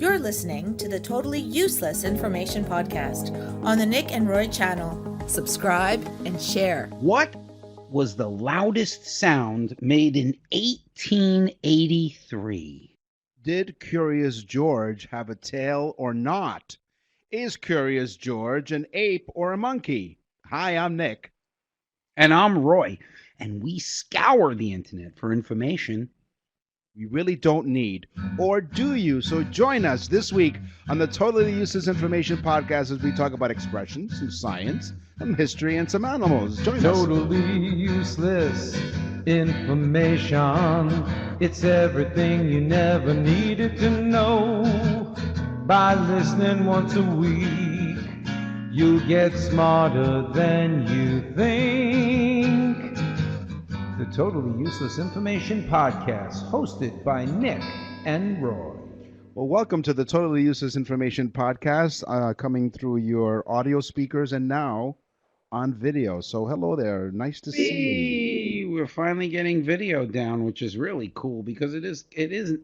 You're listening to the Totally Useless Information Podcast on the Nick and Roy channel. Subscribe and share. What was the loudest sound made in 1883? Did Curious George have a tail or not? Is Curious George an ape or a monkey? Hi, I'm Nick. And I'm Roy, and we scour the internet for information we really don't need. Or do you? So join us this week on the Totally Useless Information Podcast as we talk about expressions, some science, some history, and some animals. Join us. Totally useless information. It's everything you never needed to know. By listening once a week, you'll get smarter than you think. The Totally Useless Information Podcast, hosted by Nick and Roy. Well, welcome to the Totally Useless Information Podcast, coming through your audio speakers and now on video. So hello there. Nice to see you. We're finally getting video down, which is really cool because it is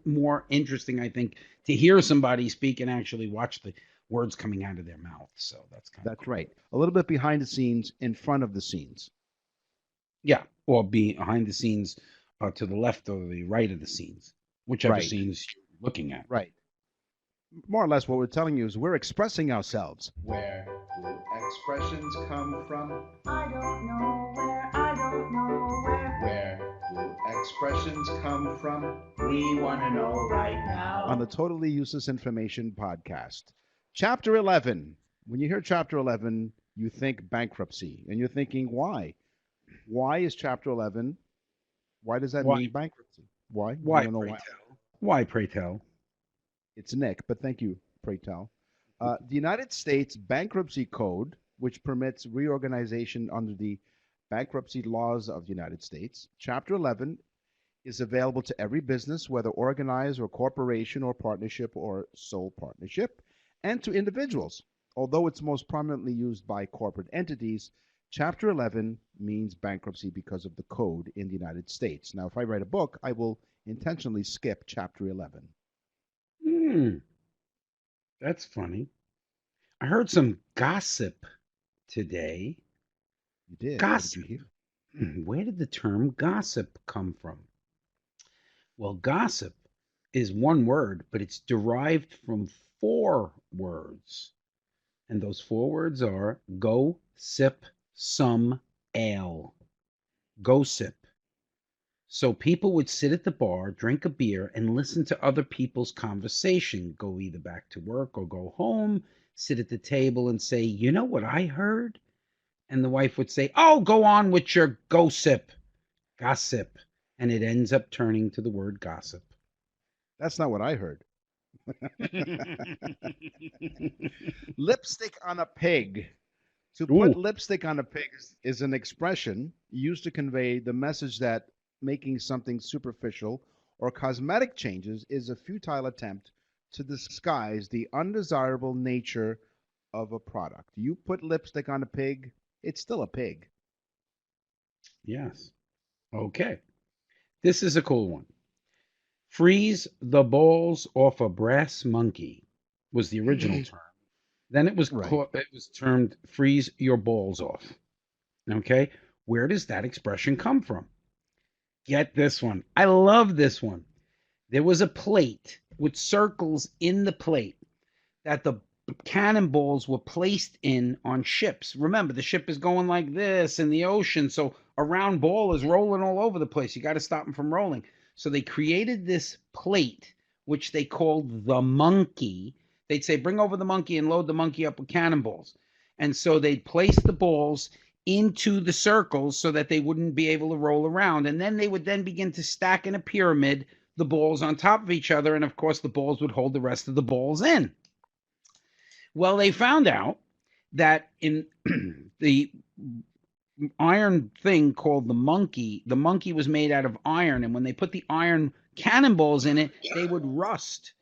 more interesting, I think, to hear somebody speak and actually watch the words coming out of their mouth. So that's cool. Right. A little bit behind the scenes, in front of the scenes. Yeah, or behind the scenes to the left or the right of the scenes, whichever scenes you're looking at. Right. More or less what we're telling you is we're expressing ourselves. Where do expressions come from? I don't know where, I don't know where. Where do expressions come from? We want to know right now. On the Totally Useless Information Podcast. Chapter 11. When you hear Chapter 11, you think bankruptcy. And you're thinking, why? Why is Chapter 11? Why does that mean bankruptcy? Why? Why, don't know pray tell? Why, pray tell? It's Nick, but thank you, pray tell. The United States Bankruptcy Code, which permits reorganization under the bankruptcy laws of the United States, Chapter 11 is available to every business, whether organized or corporation or partnership or sole partnership, and to individuals. Although it's most prominently used by corporate entities, Chapter 11 means bankruptcy because of the code in the United States. Now, if I write a book, I will intentionally skip Chapter 11. That's funny. I heard some gossip today. You did? Gossip. What did you hear? Where did the term gossip come from? Well, gossip is one word, but it's derived from 4 words. And those 4 words are go, sip, some ale. Gossip. So people would sit at the bar, drink a beer, and listen to other people's conversation. Go either back to work or go home, sit at the table and say, you know what I heard? And the wife would say, oh, go on with your gossip. Gossip. And it ends up turning to the word gossip. That's not what I heard. Lipstick on a pig. To put lipstick on a pig is an expression used to convey the message that making something superficial or cosmetic changes is a futile attempt to disguise the undesirable nature of a product. You put lipstick on a pig, it's still a pig. Yes. Okay. This is a cool one. Freeze the balls off a brass monkey was the original term. Then it was it was termed freeze your balls off. Okay? Where does that expression come from? Get this one. I love this one. There was a plate with circles in the plate that the cannonballs were placed in on ships. Remember, the ship is going like this in the ocean, so a round ball is rolling all over the place. You got to stop them from rolling. So they created this plate, which they called the monkey. They'd say, bring over the monkey and load the monkey up with cannonballs. And so they'd place the balls into the circles so that they wouldn't be able to roll around. And then they would then begin to stack in a pyramid the balls on top of each other. And of course, the balls would hold the rest of the balls in. Well, they found out that in the iron thing called the monkey was made out of iron. And when they put the iron cannonballs in it, they would rust.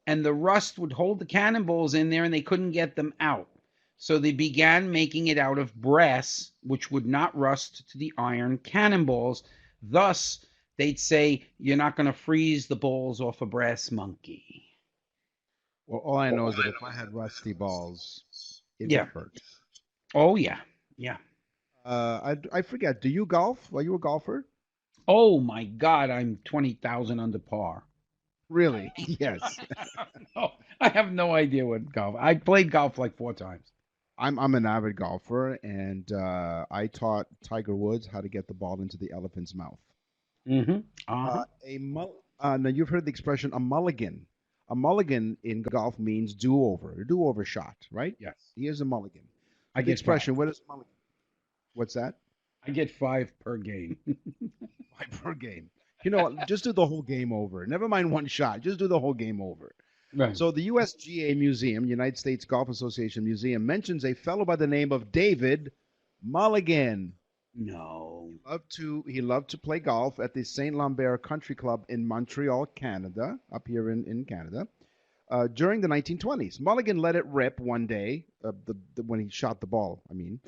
And the rust would hold the cannonballs in there and they couldn't get them out. So they began making it out of brass, which would not rust to the iron cannonballs. Thus, they'd say, you're not going to freeze the balls off a brass monkey. Well, all I know is that if I had rusty balls, it Yeah. would hurt. Oh yeah. Yeah. I forget. Do you golf? Are you a golfer? Oh my God, I'm 20,000 under par. Really? Yes. No, I have no idea what golf. I played golf like 4 times. I'm an avid golfer, and I taught Tiger Woods how to get the ball into the elephant's mouth. Mm-hmm. Uh-huh. Now you've heard the expression a mulligan. A mulligan in golf means do-over, a do-over shot, right? Yes. Here's a mulligan. I The get expression, five. what is mulligan? What's that? I get 5 per game. Five per game. You know what? Just do the whole game over. Never mind one shot. Just do the whole game over. Right. So the USGA Museum, United States Golf Association Museum, mentions a fellow by the name of David Mulligan. No. He loved to play golf at the Saint Lambert Country Club in Montreal, Canada, up here in Canada, during the 1920s. Mulligan let it rip one day, when he shot the ball, I mean.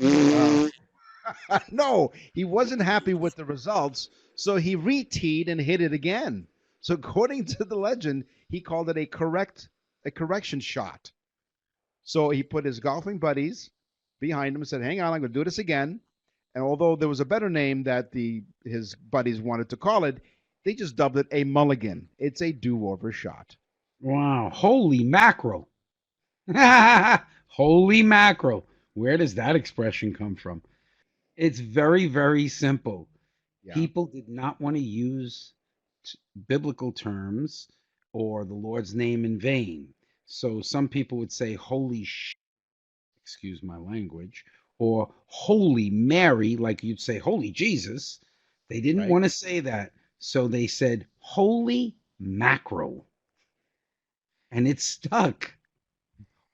No, he wasn't happy with the results, so he re-teed and hit it again. So according to the legend, he called it a correction shot. So he put his golfing buddies behind him and said, "Hang on, I'm going to do this again." And although there was a better name that his buddies wanted to call it, they just dubbed it a mulligan. It's a do-over shot. Wow. Holy mackerel. Holy mackerel. Where does that expression come from? It's very, very simple. Yeah. People did not want to use biblical terms or the Lord's name in vain. So some people would say, holy excuse my language, or Holy Mary, like you'd say, Holy Jesus. They didn't Right. want to say that. So they said, Holy mackerel. And it stuck.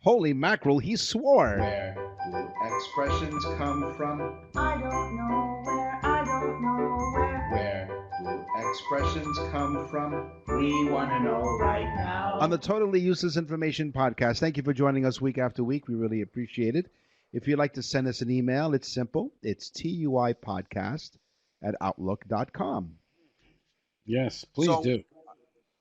Holy mackerel, he swore. Where do expressions come from? I don't know where, I don't know where. Where do expressions come from? We want to know right now. On the Totally Useless Information Podcast, thank you for joining us week after week. We really appreciate it. If you'd like to send us an email, it's simple. It's tuipodcast@outlook.com. Yes, please So- do.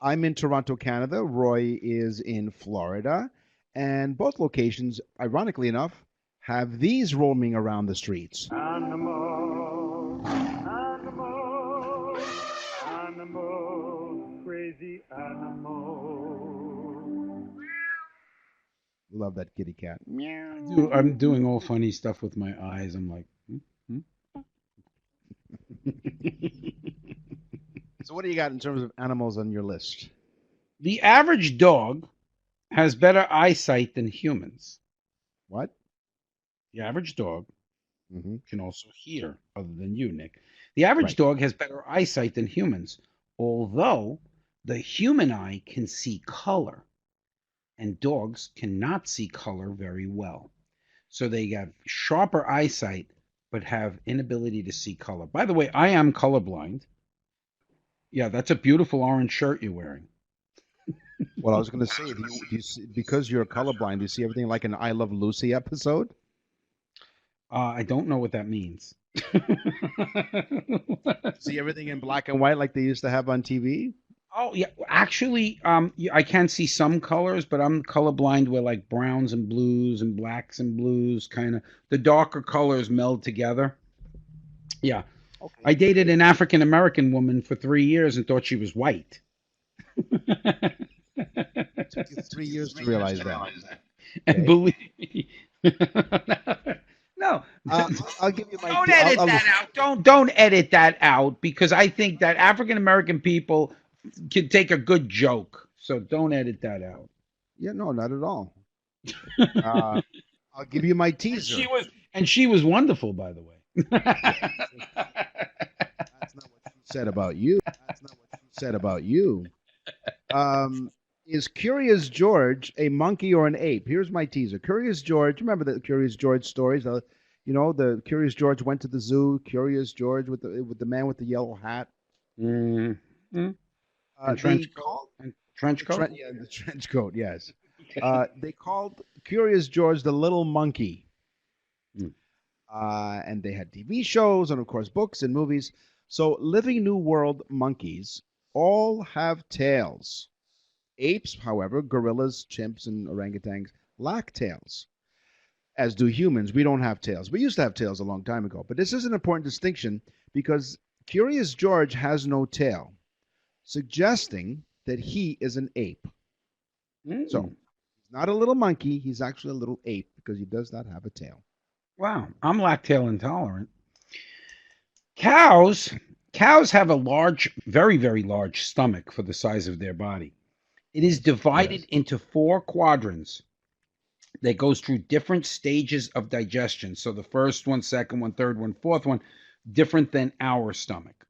I'm in Toronto, Canada. Roy is in Florida. And both locations, ironically enough, have these roaming around the streets. Animal, animal, animal, crazy animal. Love that kitty cat. I'm doing all funny stuff with my eyes. I'm like, So what do you got in terms of animals on your list? The average dog has better eyesight than humans. What? The average dog Mm-hmm. can also hear, other than you, Nick. The average Right. dog has better eyesight than humans, although the human eye can see color, and dogs cannot see color very well. So they have sharper eyesight, but have inability to see color. By the way, I am colorblind. Yeah, that's a beautiful orange shirt you're wearing. Well, I was going to say, do you see, because you're colorblind, do you see everything like an I Love Lucy episode? I don't know what that means. See everything in black and white like they used to have on TV? Oh yeah, actually, I can see some colors, but I'm colorblind where like browns and blues and blacks and blues kind of the darker colors meld together. Yeah, Okay. I dated an African American woman for 3 years and thought she was white. It took you 3 years to realize that. And Okay. believe me, no, I'll give you my. don't edit I'll- that out. Don't edit that out because I think that African American people can take a good joke. So don't edit that out. Yeah, no, not at all. I'll give you my teaser. She was wonderful, by the way. That's not what she said about you. That's not what she said about you. Is Curious George a monkey or an ape? Here's my teaser. Curious George, remember the Curious George stories? The Curious George went to the zoo. Curious George with the man with the yellow hat. Mm-hmm. And They trench called- coat. And trench coat. yeah, the trench coat. Yes. They called Curious George the little monkey. Mm. And they had TV shows and, of course, books and movies. So, Living New World monkeys all have tails. Apes, however, gorillas, chimps, and orangutans lack tails, as do humans. We don't have tails. We used to have tails a long time ago. But this is an important distinction because Curious George has no tail, suggesting that he is an ape. So he's not a little monkey. He's actually a little ape because he does not have a tail. Wow, I'm lactose intolerant. Cows have a large, very, very large stomach for the size of their body. It is divided into 4 quadrants that goes through different stages of digestion. So the first one, second one, third one, fourth one, different than our stomach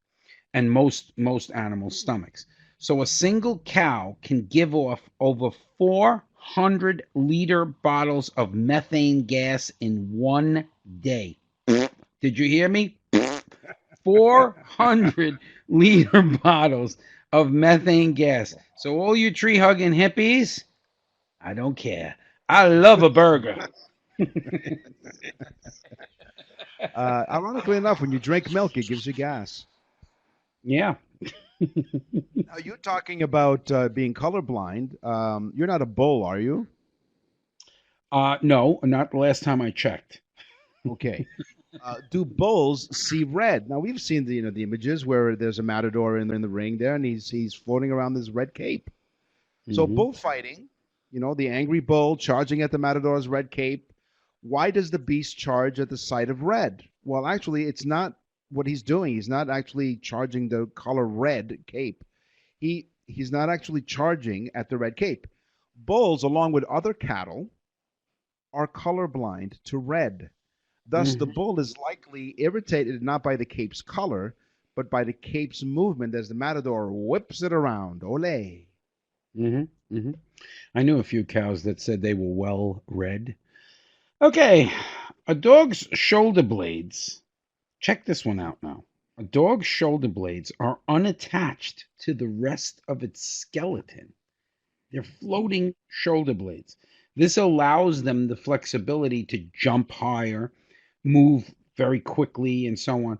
and most animals' stomachs. So a single cow can give off over 400-liter bottles of methane gas in one day. Did you hear me? 400-liter bottles of methane gas. So all you tree-hugging hippies, I don't care. I love a burger. Ironically enough, when you drink milk, it gives you gas. Yeah. Now, you're talking about being colorblind. You're not a bull, are you? No, not the last time I checked. Okay. Do bulls see red? Now, we've seen the images where there's a matador in the ring there, and he's floating around this red cape. So bullfighting, the angry bull charging at the matador's red cape. Why does the beast charge at the sight of red? Well, actually, it's not what he's doing. He's not actually charging the color red cape. He's not actually charging at the red cape. Bulls, along with other cattle, are colorblind to red. Thus, the bull is likely irritated not by the cape's color, but by the cape's movement as the matador whips it around. Ole. I knew a few cows that said they were well read. Okay, a dog's shoulder blades. Check this one out now. A dog's shoulder blades are unattached to the rest of its skeleton. They're floating shoulder blades. This allows them the flexibility to jump higher, move very quickly, and so on.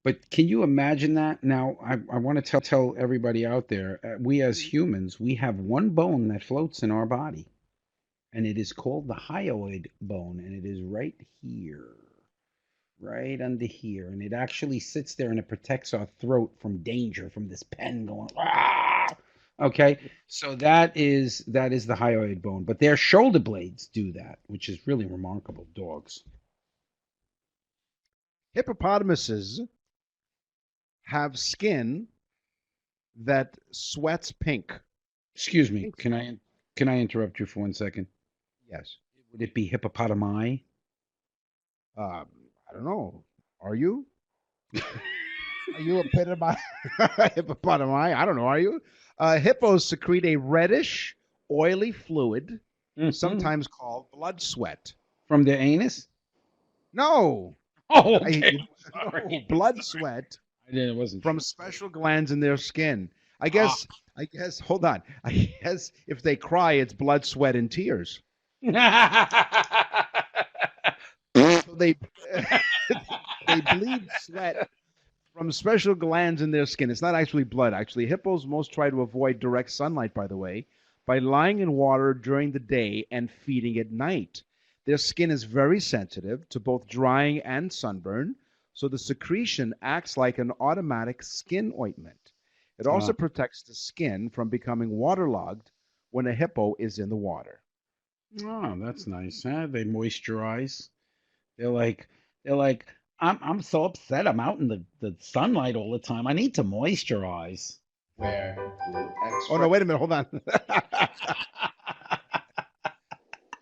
But can you imagine that? Now, I want to tell everybody out there, we as humans, we have one bone that floats in our body, and it is called the hyoid bone, and it is right here, right under here, and it actually sits there and it protects our throat from danger, from this pen going, ah! Okay, so that is the hyoid bone, but their shoulder blades do that, which is really remarkable. Dogs. Hippopotamuses have skin that sweats pink. Excuse me. Can I interrupt you for 1 second? Yes. Would it be hippopotami? I don't know. Are you? Are you a hippopotami? I don't know. Are you? Hippos secrete a reddish, oily fluid, sometimes called blood sweat. From their anus? No. Oh, okay. Sorry. No, blood sweat. It wasn't from special glands in their skin. I guess. Hold on. I guess if they cry, it's blood, sweat, and tears. So they bleed sweat from special glands in their skin. It's not actually blood. Actually, hippos most try to avoid direct sunlight, by the way, by lying in water during the day and feeding at night. Their skin is very sensitive to both drying and sunburn, so the secretion acts like an automatic skin ointment. It also protects the skin from becoming waterlogged when a hippo is in the water. Oh, that's nice, huh? They moisturize. They're like, I'm so upset. I'm out in the sunlight all the time. I need to moisturize. Where do extra Oh, no, wait a minute. Hold on.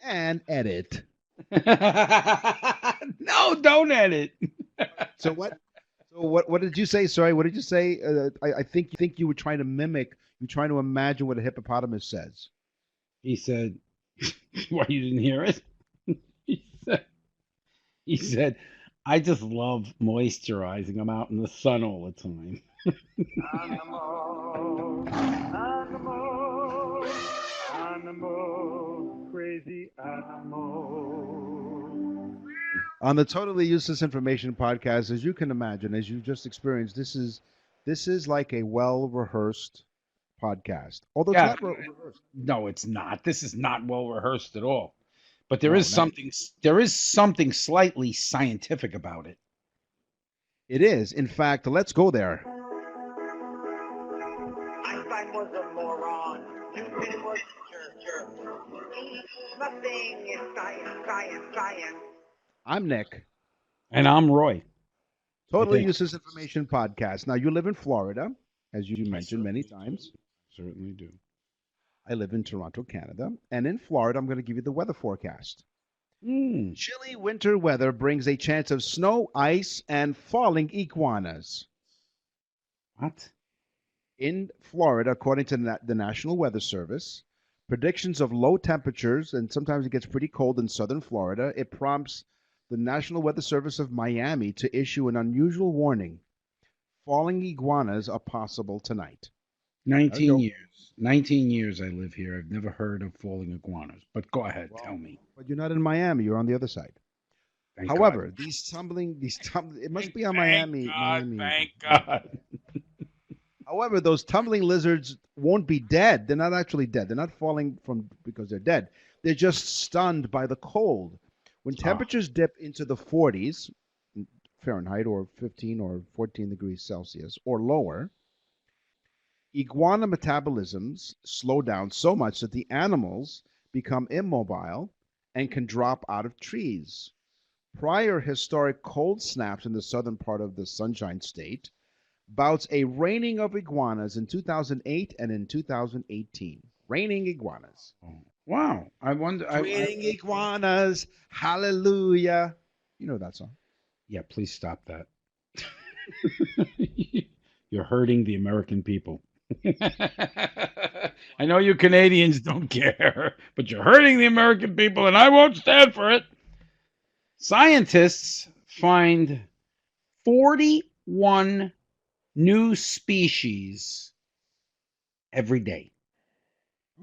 And edit. No, don't edit. So what did you say? Sorry, what did you say? I think you were trying to mimic, you're trying to imagine what a hippopotamus says. He said, why you didn't hear it? He said, I just love moisturizing. I'm out in the sun all the time. Animal, crazy animal. On the Totally Useless Information podcast, as you can imagine, as you just experienced, this is like a well-rehearsed podcast. Although it's Yeah, not rehearsed. no, it's not. This is not well rehearsed at all. But there No, is not. something slightly scientific about it. It is. In fact, let's go there. Einstein was a moron. Newton was a jerk. Nothing is science. I'm Nick. And I'm Roy. Totally Okay. Useless Information Podcast. Now, you live in Florida, as you mentioned many times. Certainly do. I live in Toronto, Canada. And in Florida, I'm going to give you the weather forecast. Mm. Chilly winter weather brings a chance of snow, ice, and falling iguanas. What? In Florida, according to the National Weather Service, predictions of low temperatures, and sometimes it gets pretty cold in southern Florida, it prompts the National Weather Service of Miami to issue an unusual warning. Falling iguanas are possible tonight. 19 years. 19 years I live here. I've never heard of falling iguanas. But go ahead, tell me. But you're not in Miami, you're on the other side. Thank However, God. these tumbling, it must be on Thank Miami. God, Miami. thank God. However, those tumbling lizards won't be dead. They're not actually dead. They're not falling because they're dead. They're just stunned by the cold. When temperatures dip into the 40s Fahrenheit or 15 or 14 degrees Celsius or lower, iguana metabolisms slow down so much that the animals become immobile and can drop out of trees. Prior historic cold snaps in the southern part of the Sunshine State bouts a raining of iguanas in 2008 and in 2018. Raining iguanas. Wow. I wonder. Raining iguanas. Hallelujah. You know that song. Yeah, please stop that. You're hurting the American people. I know you Canadians don't care, but you're hurting the American people, and I won't stand for it. Scientists find 41 new species every day.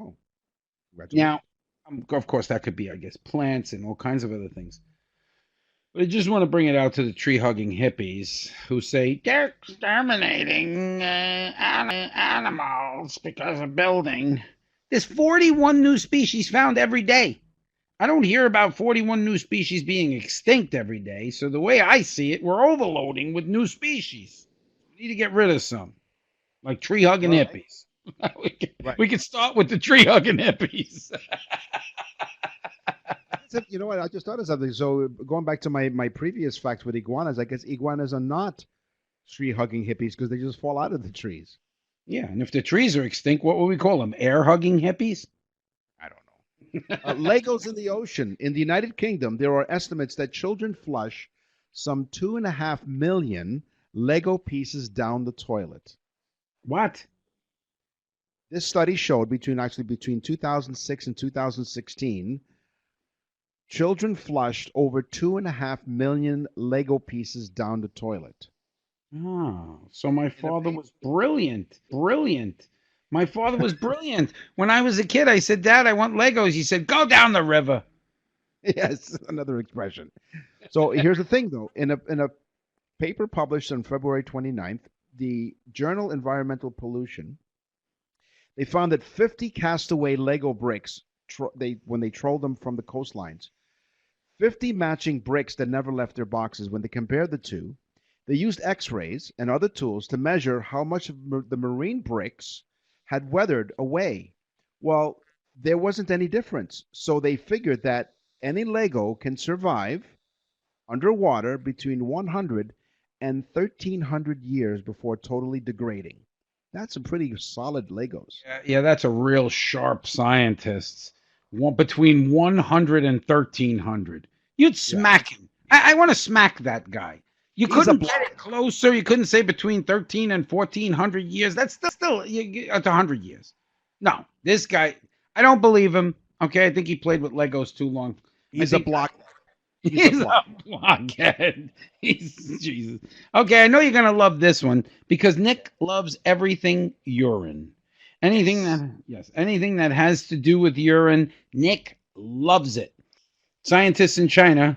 Oh. Now, of course, that could be, I guess, plants and all kinds of other things. But I just want to bring it out to the tree-hugging hippies who say they're exterminating animals because of building. There's 41 new species found every day. I don't hear about 41 new species being extinct every day, so the way I see it, we're overloading with new species. We need to get rid of some, like tree-hugging hippies. We could start with the tree-hugging hippies. You know what? I just thought of something. So going back to my previous fact with iguanas, I guess iguanas are not tree-hugging hippies because they just fall out of the trees. Yeah, and if the trees are extinct, what would we call them? Air-hugging hippies? I don't know. Legos in the ocean. In the United Kingdom, there are estimates that children flush some 2.5 million Lego pieces down the toilet. What? This study showed between 2006 and 2016, children flushed over 2.5 million Lego pieces down the toilet. Oh, so my father was brilliant. Brilliant. My father was brilliant. When I was a kid, I said, Dad, I want Legos. He said, go down the river. Yes, another expression. So here's the thing, though. In a paper published on February 29th, the journal Environmental Pollution, they found that 50 castaway Lego bricks, when they trolled them from the coastlines, 50 matching bricks that never left their boxes, when they compared the two, they used X-rays and other tools to measure how much of the marine bricks had weathered away. Well, there wasn't any difference. So they figured that any Lego can survive underwater between 100 and 1,300 years before totally degrading. That's some pretty solid Legos. Yeah, that's a real sharp scientist. Between 100 and 1,300. You'd smack him. I want to smack that guy. You couldn't get it closer. You couldn't say between 13 and 1,400 years. That's still at 100 years. No, this guy, I don't believe him. Okay, I think he played with Legos too long. He's a block. He's a blockhead. Jesus. Okay, I know you're gonna love this one because Nick loves everything urine. Anything that has to do with urine, Nick loves it. Scientists in China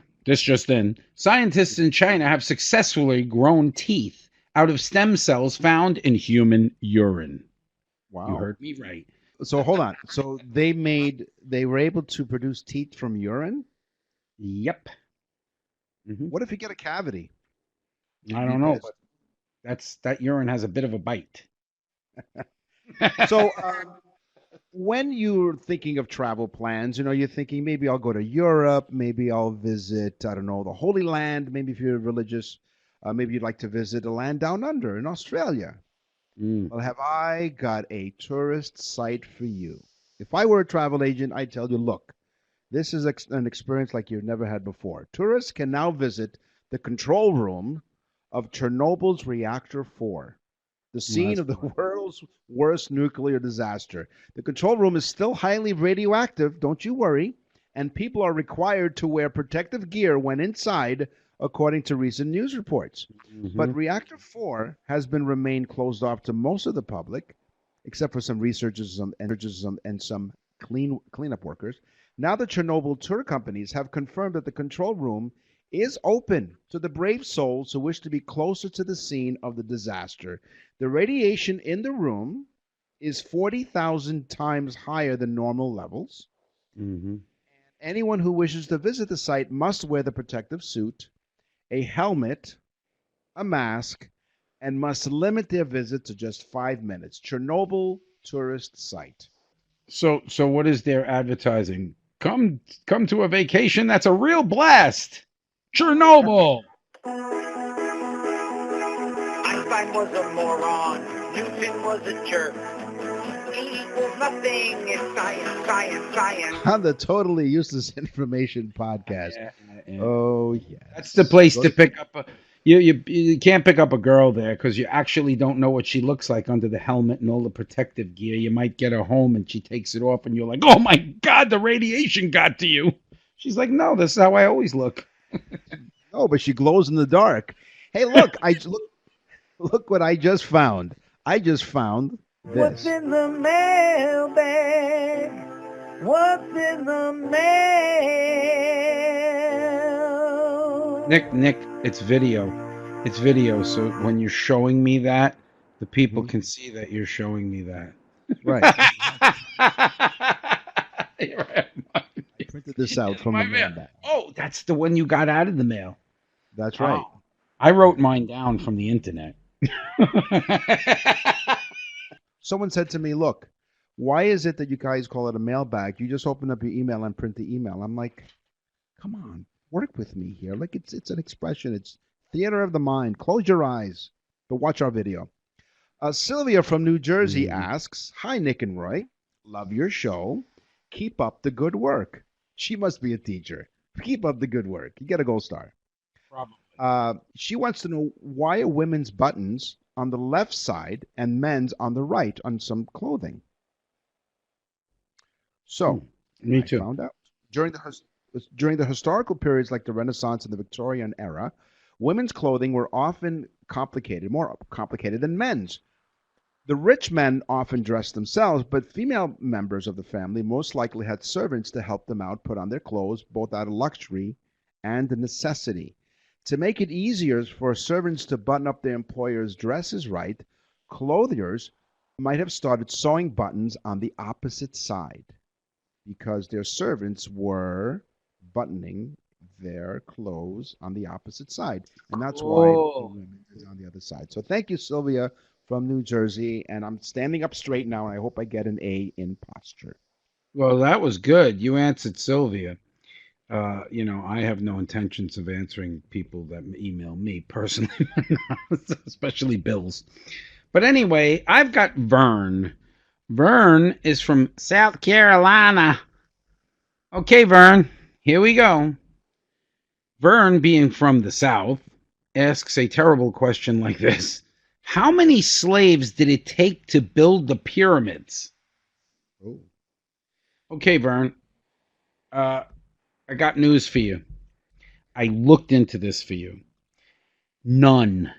have successfully grown teeth out of stem cells found in human urine. Wow. You heard me right. So hold on. So they were able to produce teeth from urine? Yep. Hmm. What if you get a cavity? I Be don't know, pissed. but that urine has a bit of a bite. So when you're thinking of travel plans, you're thinking maybe I'll go to Europe, maybe I'll visit, I don't know, the Holy Land. Maybe if you're religious, maybe you'd like to visit a land down under in Australia. Mm. Well, have I got a tourist site for you? If I were a travel agent, I'd tell you, look, this is an experience like you've never had before. Tourists can now visit the control room of Chernobyl's Reactor 4, the scene of the world's worst nuclear disaster. The control room is still highly radioactive, don't you worry, and people are required to wear protective gear when inside, according to recent news reports. Mhm. But Reactor 4 has been remained closed off to most of the public, except for some researchers and some cleanup workers. Now the Chernobyl tour companies have confirmed that the control room is open to the brave souls who wish to be closer to the scene of the disaster. The radiation in the room is 40,000 times higher than normal levels. Mhm. Anyone who wishes to visit the site must wear the protective suit, a helmet, a mask, and must limit their visit to just 5 minutes. Chernobyl tourist site. So what is their advertising? Come to a vacation that's a real blast. Chernobyl. Einstein was a moron. Newton was a jerk. E equals nothing. It's science, science, science. On the Totally Useless Information Podcast. Yeah. Oh, yeah. That's the place to pick up a. You can't pick up a girl there because you actually don't know what she looks like under the helmet and all the protective gear. You might get her home and she takes it off and you're like, oh my God, the radiation got to you. She's like, no, this is how I always look. Oh, but she glows in the dark. Hey, look, look what I just found. I just found What's this. in the mailbag? What's in the mail? Nick, it's video. It's video. So when you're showing me that, the people can see that you're showing me that. Right. You're right. I printed this out from My the mail. mailbag. Oh, that's the one you got out of the mail. That's right. Oh, I wrote mine down from the internet. Someone said to me, look, why is it that you guys call it a mailbag? You just open up your email and print the email. I'm like, come on, work with me here. Like it's an expression. It's theater of the mind. Close your eyes, but watch our video. Sylvia from New Jersey asks, hi, Nick and Roy. Love your show. Keep up the good work. She must be a teacher. Keep up the good work. You get a gold star. Probably. She wants to know why are women's buttons on the left side and men's on the right on some clothing. So, Me I too. found out during the historical periods like the Renaissance and the Victorian era, women's clothing were often more complicated than men's. The rich men often dressed themselves, but female members of the family most likely had servants to help them out put on their clothes, both out of luxury and necessity. To make it easier for servants to button up their employer's dresses right, clothiers might have started sewing buttons on the opposite side because their servants were buttoning their clothes on the opposite side. And that's why the women is on the other side. So thank you, Sylvia from New Jersey. And I'm standing up straight now, and I hope I get an A in posture. Well, that was good. You answered Sylvia. I have no intentions of answering people that email me personally, especially bills. But anyway, I've got Vern. Vern is from South Carolina. Okay, Vern, here we go. Vern, being from the South, asks a terrible question like this. How many slaves did it take to build the pyramids? Oh. Okay, Vern. I got news for you. I looked into this for you. None.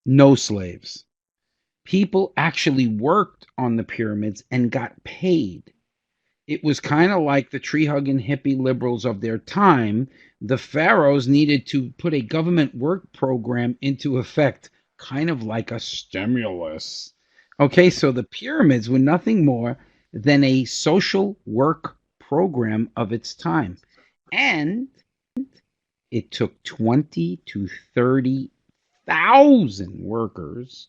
No slaves. People actually worked on the pyramids and got paid. It was kind of like the tree-hugging hippie liberals of their time. The pharaohs needed to put a government work program into effect, kind of like a stimulus. Okay, so the pyramids were nothing more than a social work program of its time. And it took 20 to 30,000 workers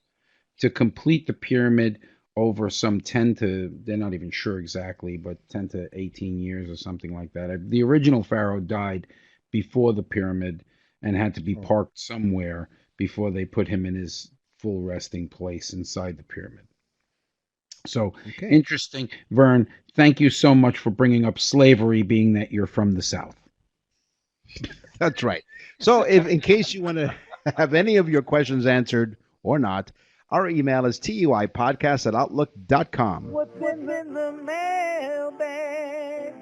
to complete the pyramid over some 10 to, they're not even sure exactly, but 10 to 18 years or something like that. The original pharaoh died before the pyramid and had to be parked somewhere before they put him in his full resting place inside the pyramid. So interesting. Vern, thank you so much for bringing up slavery, being that you're from the South. That's right. So if in case you want to have any of your questions answered or not, our email is tuipodcast@outlook.com. What's in the mailbag?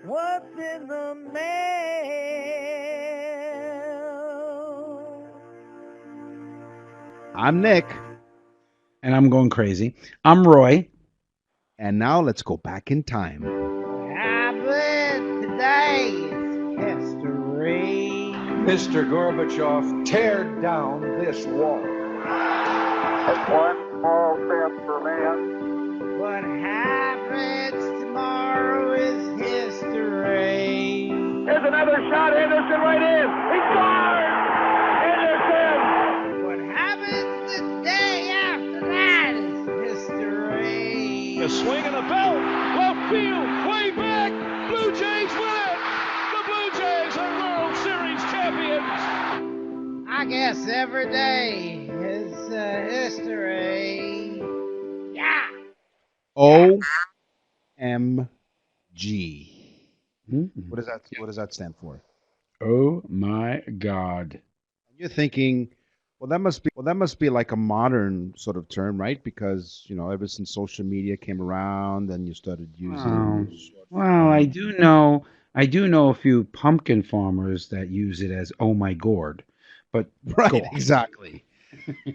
What's in the mail? I'm Nick. And I'm going crazy. I'm Roy. And now let's go back in time. Today is history. Mr. Gorbachev, tear down this wall. One small step for man. What happens tomorrow is history. Here's another shot. Henderson right in. He scores! Henderson! What happens the day after that is history. The swing and the belt. Left field. Way back. Blue Jays win it. The Blue Jays are World Series champions. I guess every day is history. Yeah. OMG. What does that stand for? Oh my God. You're thinking, well, that must be like a modern sort of term, right? Because, ever since social media came around and you started using Well, I do know a few pumpkin farmers that use it as oh my gourd. But right, exactly.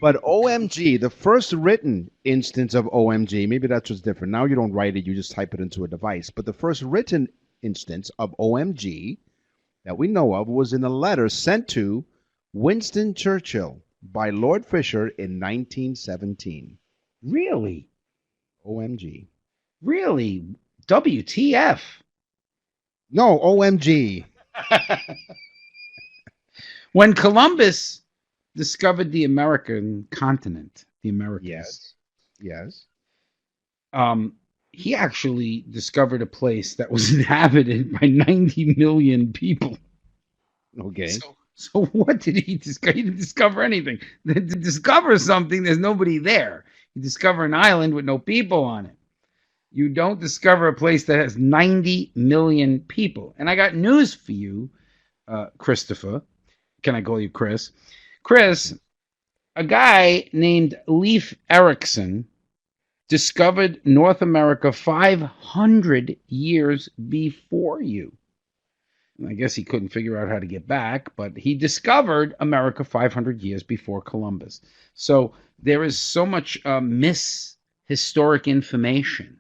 But OMG, the first written instance of OMG, maybe that's what's different. Now you don't write it, you just type it into a device. But the first written instance of OMG that we know of was in a letter sent to Winston Churchill by Lord Fisher in 1917. Really? OMG. Really? WTF? No, OMG. When Columbus discovered the American continent, the Americas. Yes. He actually discovered a place that was inhabited by 90 million people. Okay. So what did he discover? He didn't discover anything. To discover something, there's nobody there. You discover an island with no people on it. You don't discover a place that has 90 million people. And I got news for you, Christopher. Can I call you Chris? Chris, a guy named Leif Erikson discovered North America 500 years before you. And I guess he couldn't figure out how to get back, but he discovered America 500 years before Columbus. So there is so much historic information,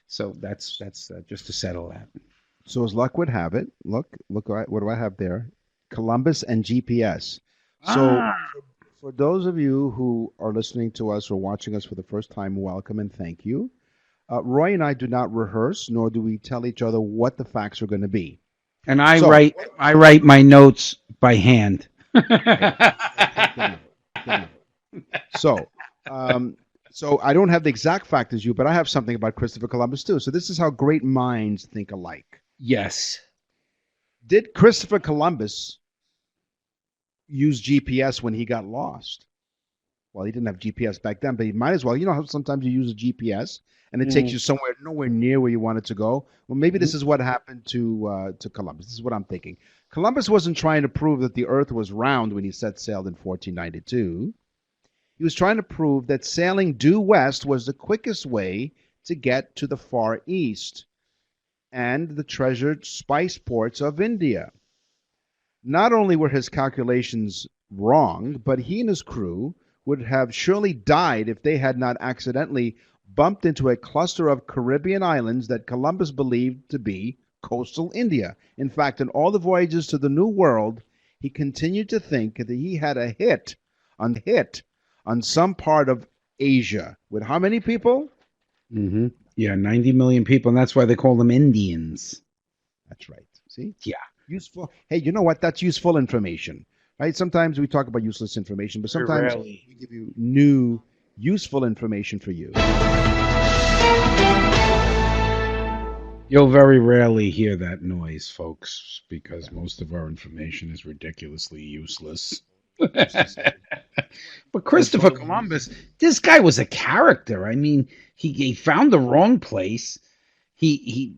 So that's just to settle that. So as luck would have it, look, what do I have there? Columbus and GPS. So for those of you who are listening to us or watching us for the first time, welcome and thank you. Roy and I do not rehearse, nor do we tell each other what the facts are going to be. And I write my notes by hand. So I don't have the exact fact as you, but I have something about Christopher Columbus too. So this is how great minds think alike. Yes. Did Christopher Columbus use GPS when he got lost? Well, he didn't have GPS back then, but he might as well. You know how sometimes you use a GPS and it takes you somewhere nowhere near where you wanted to go? Well, maybe this is what happened to Columbus. This is what I'm thinking. Columbus wasn't trying to prove that the earth was round when he set sail in 1492. He was trying to prove that sailing due west was the quickest way to get to the Far East and the treasured spice ports of India. Not only were his calculations wrong, but he and his crew would have surely died if they had not accidentally bumped into a cluster of Caribbean islands that Columbus believed to be coastal India. In fact, in all the voyages to the New World, he continued to think that he had a hit on some part of Asia. With how many people? Mm-hmm. Yeah, 90 million people, and that's why they call them Indians. That's right. See? Yeah. Useful. Hey, you know what? That's useful information, right? Sometimes we talk about useless information, but Very sometimes rarely. we give you new, useful information for you. You'll very rarely hear that noise, folks, because most of our information is ridiculously useless. But Christopher Columbus, this guy was a character. I mean, he found the wrong place. I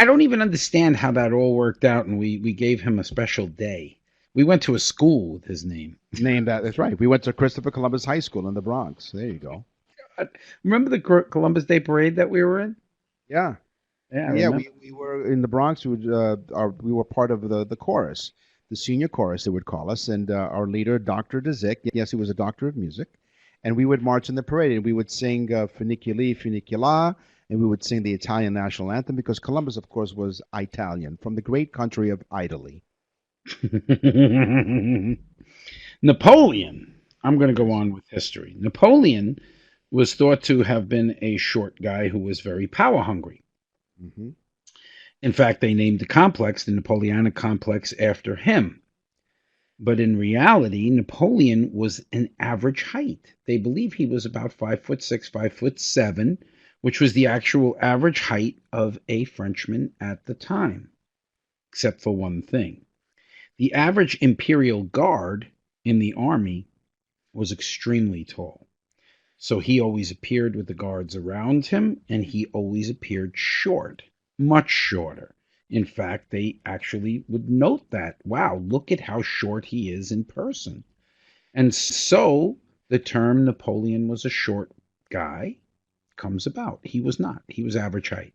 don't even understand how that all worked out, and we gave him a special day. We went to a school with his name. Name that. That's right. We went to Christopher Columbus High School in the Bronx. There you go. Remember the Columbus Day Parade that we were in? Yeah. Yeah, Yeah, we were in the Bronx. We were part of the chorus, the senior chorus, they would call us, and our leader, Dr. DeZick, yes, he was a doctor of music, and we would march in the parade, and we would sing Funiculi, Funicula, and we would sing the Italian national anthem, because Columbus, of course, was Italian, from the great country of Italy. Napoleon. I'm going to go on with history. Napoleon was thought to have been a short guy who was very power hungry. Mm-hmm. In fact, they named the complex, the Napoleonic complex, after him. But in reality, Napoleon was an average height. They believe he was about 5'6", 5'7", which was the actual average height of a Frenchman at the time, except for one thing. The average imperial guard in the army was extremely tall. So he always appeared with the guards around him, and he always appeared short, much shorter. In fact, they actually would note that. Wow, look at how short he is in person. And so the term Napoleon was a short guy comes about. He was not. He was average height.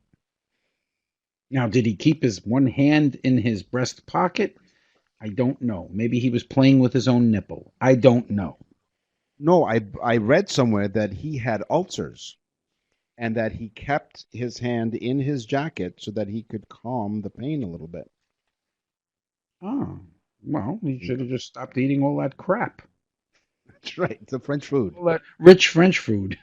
Now, did he keep his one hand in his breast pocket? I don't know. Maybe he was playing with his own nipple. I don't know. No, I read somewhere that he had ulcers and that he kept his hand in his jacket so that he could calm the pain a little bit. Oh, well, he should have just stopped eating all that crap. That's right. It's a French food. All that rich French food.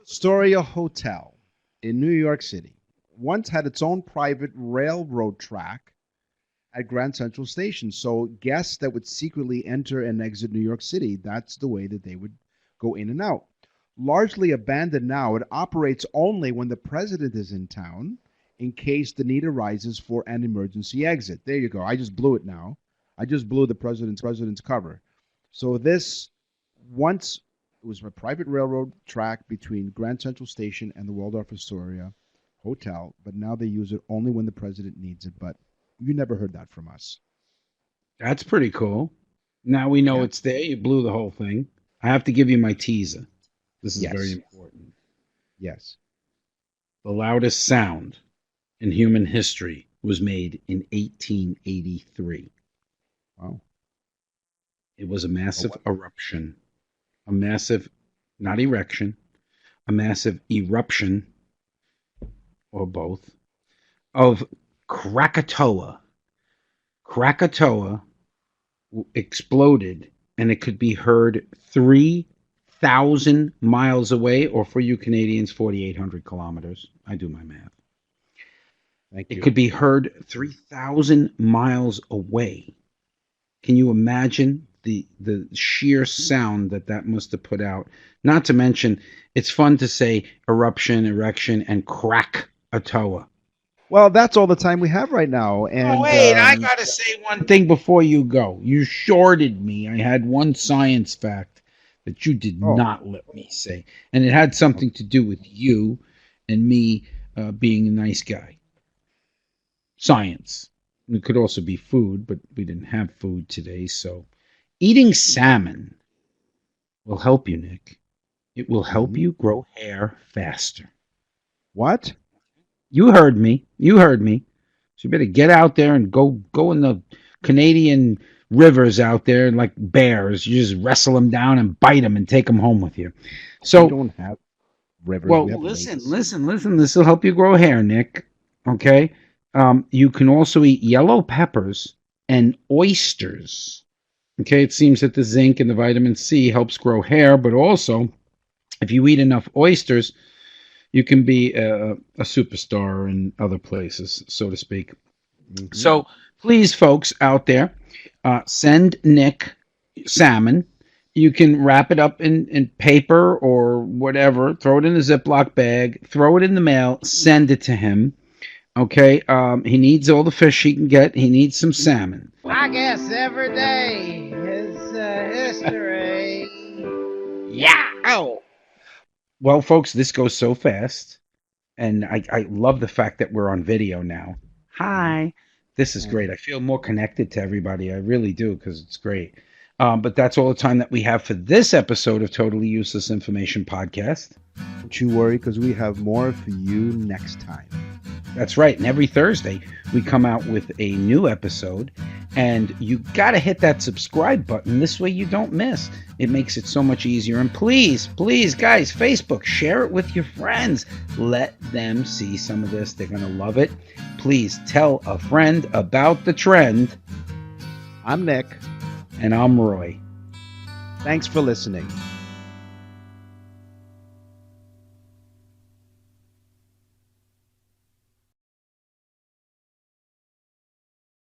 Astoria Hotel in New York City once had its own private railroad track at Grand Central Station. So guests that would secretly enter and exit New York City, that's the way that they would go in and out. Largely abandoned now, it operates only when the president is in town in case the need arises for an emergency exit. There you go. I just blew it now. I just blew the president's cover. So this once it was a private railroad track between Grand Central Station and the Waldorf Astoria Hotel, but now they use it only when the president needs it. But you never heard that from us. That's pretty cool. Now we know it's there. You blew the whole thing. I have to give you my teaser. This is very important. Yes. The loudest sound in human history was made in 1883. Wow. It was a massive eruption. A massive, not erection, a massive eruption, or both, of Krakatoa. Krakatoa exploded, and it could be heard 3,000 miles away, or for you Canadians, 4,800 kilometers. I do my math. Thank you. It could be heard 3,000 miles away. Can you imagine the sheer sound that must have put out? Not to mention, it's fun to say eruption, erection, and Krakatoa. Well, that's all the time we have right now. And wait, I got to say one thing before you go. You shorted me. I had one science fact that you did not let me say. And it had something to do with you and me being a nice guy. Science. It could also be food, but we didn't have food today. So eating salmon will help you, Nick. It will help you grow hair faster. What? You heard me. You heard me. So you better get out there and go in the Canadian rivers out there like bears. You just wrestle them down and bite them and take them home with you. So we don't have rivers. Well, we have listen. lakes. This will help you grow hair, Nick. Okay. You can also eat yellow peppers and oysters. Okay, it seems that the zinc and the vitamin C helps grow hair, but also if you eat enough oysters, you can be a superstar in other places, so to speak. Mhm. So please, folks out there, send Nick salmon. You can wrap it up in paper or whatever, throw it in a Ziploc bag, throw it in the mail, send it to him. Okay, he needs all the fish he can get. He needs some salmon. I guess every day is history. Yeah. Ow. Well, folks, this goes so fast, and I love the fact that we're on video now. Hi. This is great. I feel more connected to everybody. I really do, because it's great. But that's all the time that we have for this episode of Totally Useless Information Podcast. Don't you worry, because we have more for you next time. That's right. And every Thursday, we come out with a new episode. And you got to hit that subscribe button. This way you don't miss. It makes it so much easier. And please, please, guys, Facebook, share it with your friends. Let them see some of this. They're going to love it. Please tell a friend about the trend. I'm Nick. And I'm Roy. Thanks for listening.